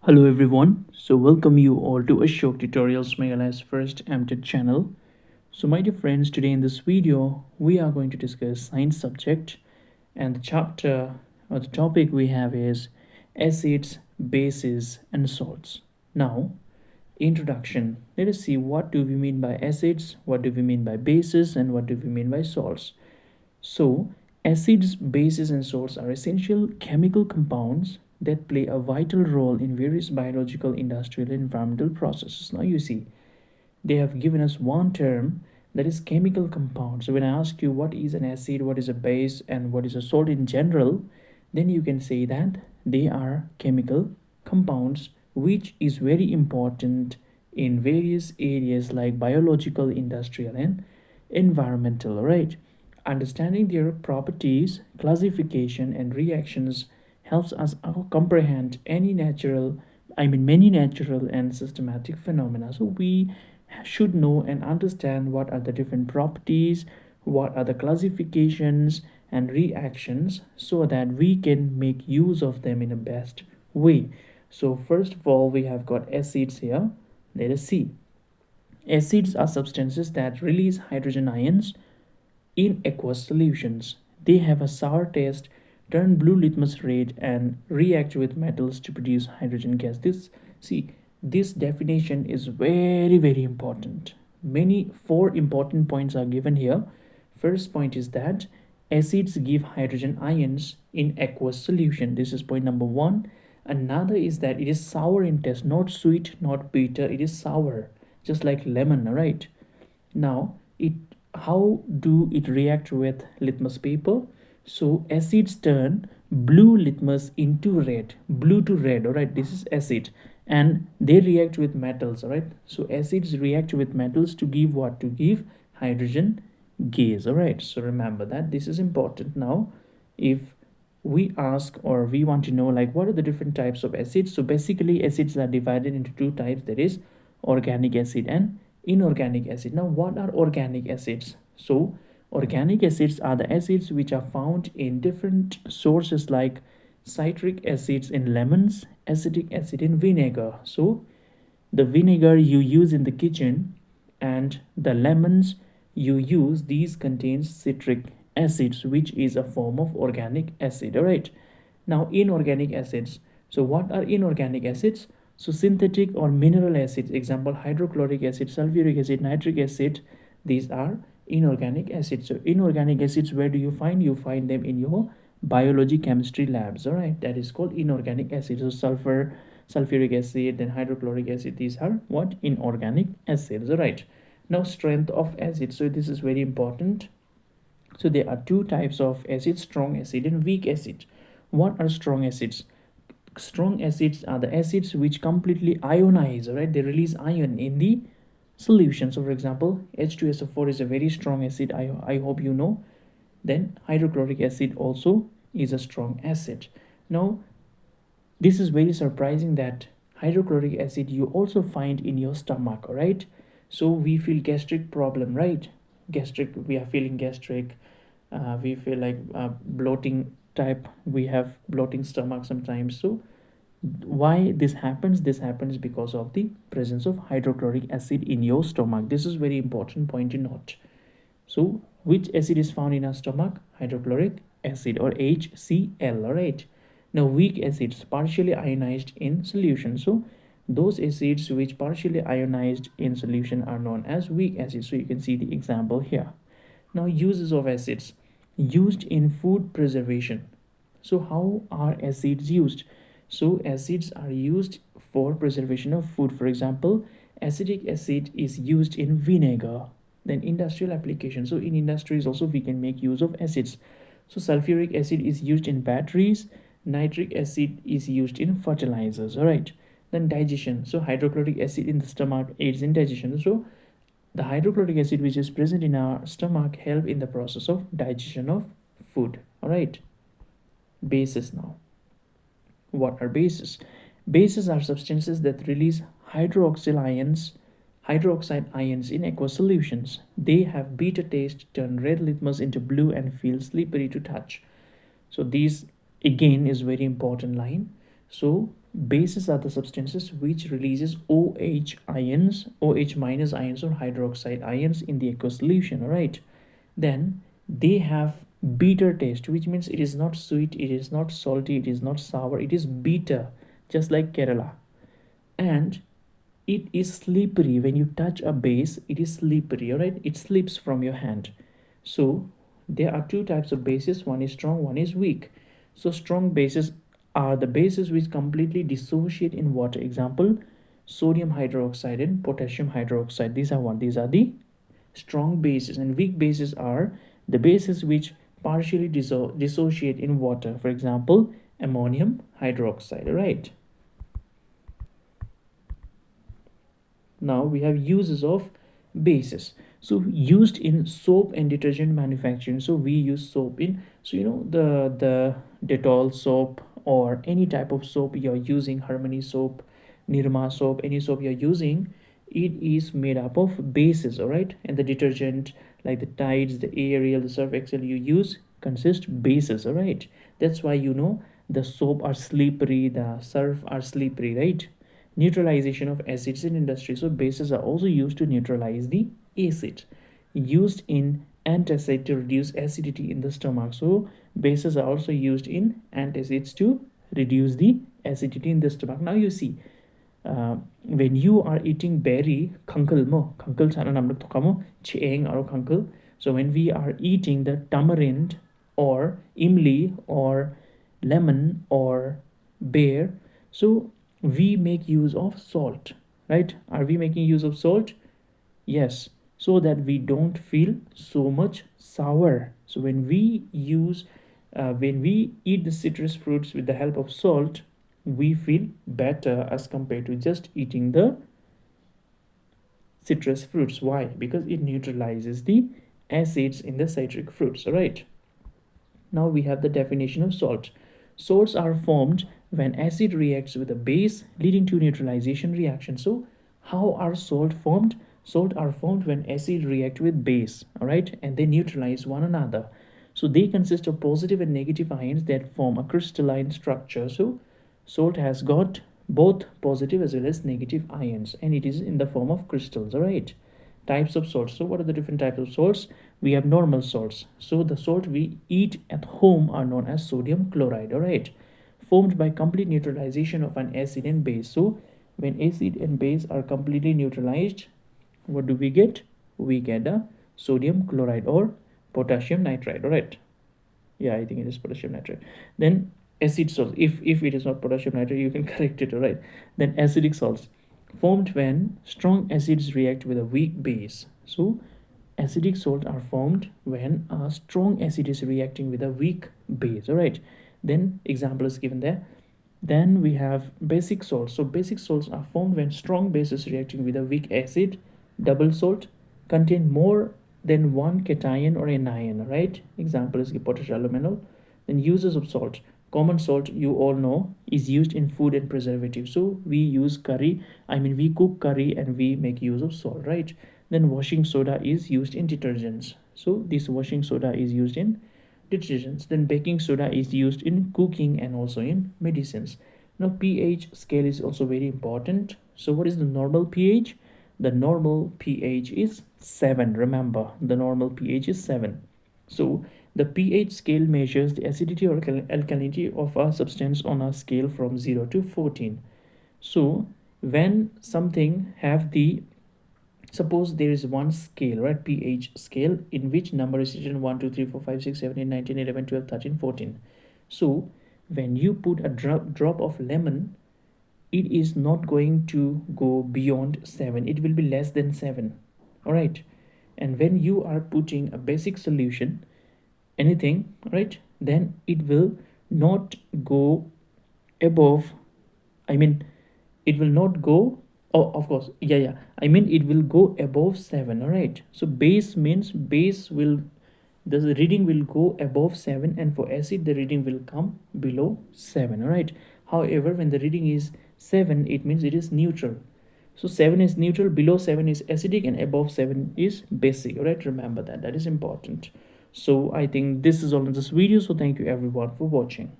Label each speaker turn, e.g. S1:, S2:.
S1: Hello everyone. Welcome you all to Ashok Tutorials Meghalaya's first MTech channel. My dear friends, today in this video we are going to discuss science subject, and the chapter or the topic we have is acids, bases and salts. Now, introduction. Let us see what do we mean by acids, what do we mean by bases and what do we mean by salts. So, acids, bases, and salts are essential chemical compounds that play a vital role in various biological, industrial, and environmental processes. Now, you see, they have given us one term, that is chemical compound. So, when I ask you what is an acid, what is a base, and what is a salt in general, then you can say that they are chemical compounds, which is very important in various areas like biological, industrial, and environmental, right? Understanding their properties, classification, and reactions helps us comprehend many natural and systematic phenomena. So we should know and understand what are the different properties, what are the classifications and reactions, so that we can make use of them in a best way. So first of all, we have got acids here. Let us see. Acids are substances that release hydrogen ions in aqueous solutions. They have a sour taste, turn blue litmus red, and react with metals to produce hydrogen gas. This definition is very important. Many four important points are given here. First point is that acids give hydrogen ions in aqueous solution. This is point number one. Another is that it is sour in taste, not sweet, not bitter. It is sour, just like lemon, right? Now, it how do it react with litmus paper? So acids turn blue litmus into red, blue to red. All right, this is acid, and they react with metals. All right, so acids react with metals to give what? To give hydrogen gas. All right, so remember that this is important. Now, if we ask or we want to know like what are the different types of acids, so basically acids are divided into two types, that is organic acid and inorganic acid. Now, what are organic acids? So organic acids are the acids which are found in different sources like citric acids in lemons, acetic acid in vinegar. So the vinegar you use in the kitchen and the lemons you use, these contains citric acids, which is a form of organic acid. All right, now inorganic acids. So what are inorganic acids? So synthetic or mineral acids, example hydrochloric acid, sulfuric acid, nitric acid, these are inorganic acids. So inorganic acids, where do you find? You find them in your biology chemistry labs. All right, that is called inorganic acids. So sulfuric acid, then hydrochloric acid, these are what? Inorganic acids. All right, now strength of acid. So this is very important. So there are two types of acid: strong acid and weak acid. What are strong acids? Strong acids are the acids which completely ionize, right? They release ion in the solution. So for example, H2SO4 is a very strong acid. I hope you know. Then hydrochloric acid also is a strong acid. Now, this is very surprising that hydrochloric acid you also find in your stomach, all right? So we feel gastric problem, right? Gastric, we are feeling gastric. We feel like bloating type. We have bloating stomach sometimes. So why this happens? This happens because of the presence of hydrochloric acid in your stomach. This is very important point to note. So which acid is found in our stomach? Hydrochloric acid, or HCl. All right, now weak acids partially ionized in solution. So those acids which partially ionized in solution are known as weak acids. So you can see the example here. Now, uses of acids used in food preservation. So how are acids used? So acids are used for preservation of food. For example, acetic acid is used in vinegar. Then industrial application. So in industries also we can make use of acids. So sulfuric acid is used in batteries. Nitric acid is used in fertilizers. All right. Then digestion. So hydrochloric acid in the stomach aids in digestion. So the hydrochloric acid which is present in our stomach help in the process of digestion of food. All right. Bases now. What are bases? Bases are substances that release hydroxide ions in aqueous solutions. They have bitter taste, turn red litmus into blue, and feel slippery to touch. So these again is very important line. So Bases are the substances which releases OH ions, OH minus ions or hydroxide ions in the aqueous solution, right? Then they have bitter taste, which means it is not sweet, it is not salty, it is not sour, it is bitter, just like Kerala. And it is slippery. When you touch a base, it is slippery, all right? It slips from your hand. So there are two types of bases, one is strong, one is weak. So strong bases are the bases which completely dissociate in water. Example, sodium hydroxide and potassium hydroxide. These are what? These are the strong bases. And weak bases are the bases which partially dissociate in water. For example, ammonium hydroxide, right? Now we have uses of bases. So used in soap and detergent manufacturing. So we use soap in, so you know, the Dettol soap or any type of soap you're using, Harmony soap, Nirma soap, any soap you're using, it is made up of bases, all right? And the detergent like the Tides, the Ariel, the Surf Excel you use consist bases, all right? That's why you know the soap are slippery, the surf are slippery, right? Neutralization of acids in industry. So bases are also used to neutralize the acid. Used in antacid to reduce acidity in the stomach. So bases are also used in antacids to reduce the acidity in the stomach. Now you see, when you are eating berry, kankal mo, kankal sana namrak tokamo, cheeng or kankal. So when we are eating the tamarind or imli or lemon or bear, so we make use of salt, right? Are we making use of salt? Yes, so that we don't feel so much sour. So when we eat the citrus fruits with the help of salt, we feel better as compared to just eating the citrus fruits. Why? Because it neutralizes the acids in the citric fruits, all right? Now we have the definition of salt. Salts are formed when acid reacts with a base, leading to neutralization reaction. So how are salt formed? Salt are formed when acid react with base, all right, and they neutralize one another. So they consist of positive and negative ions that form a crystalline structure. So salt has got both positive as well as negative ions, and it is in the form of crystals, all right? Types of salts. So what are the different types of salts? We have normal salts. So the salt we eat at home are known as sodium chloride, all right? Formed by complete neutralization of an acid and base. So when acid and base are completely neutralized, what do we get? We get a sodium chloride or potassium nitride, all right? Yeah, I think it is potassium nitride. Then acid salts. If it is not potassium nitride, you can correct it, all right? Then acidic salts formed when strong acids react with a weak base. So acidic salts are formed when a strong acid is reacting with a weak base, all right? Then example is given there. Then we have basic salts. So basic salts are formed when strong base is reacting with a weak acid. Double salt contain more than one cation or anion, right? Example is potash aluminol. Then uses of salt. Common salt, you all know, is used in food and preservative. So we use curry, we cook curry and we make use of salt, right? Then washing soda is used in detergents. So this washing soda is used in detergents. Then baking soda is used in cooking and also in medicines. Now pH scale is also very important. So what is the normal pH? The normal pH is 7. Remember, the normal pH is 7. So the pH scale measures the acidity or alkalinity of a substance on a scale from 0 to 14. So when something have the, suppose there is one scale, right, pH scale, in which number is written 1 2 3 4 5 6 7 8 9 10 11 12 13 14. So when you put a drop of lemon, it is not going to go beyond 7, it will be less than 7, all right? And when you are putting a basic solution, anything, right, then it will not go above, I mean, it will not go, oh of course, yeah, it will go above 7, all right? So base means base will, the reading will go above 7, and for acid the reading will come below 7, all right? However, when the reading is 7, it means it is neutral. So 7 is neutral, below 7 is acidic, and above 7 is basic, all right? Remember that, that is important. So I think this is all in this video. So thank you everyone for watching.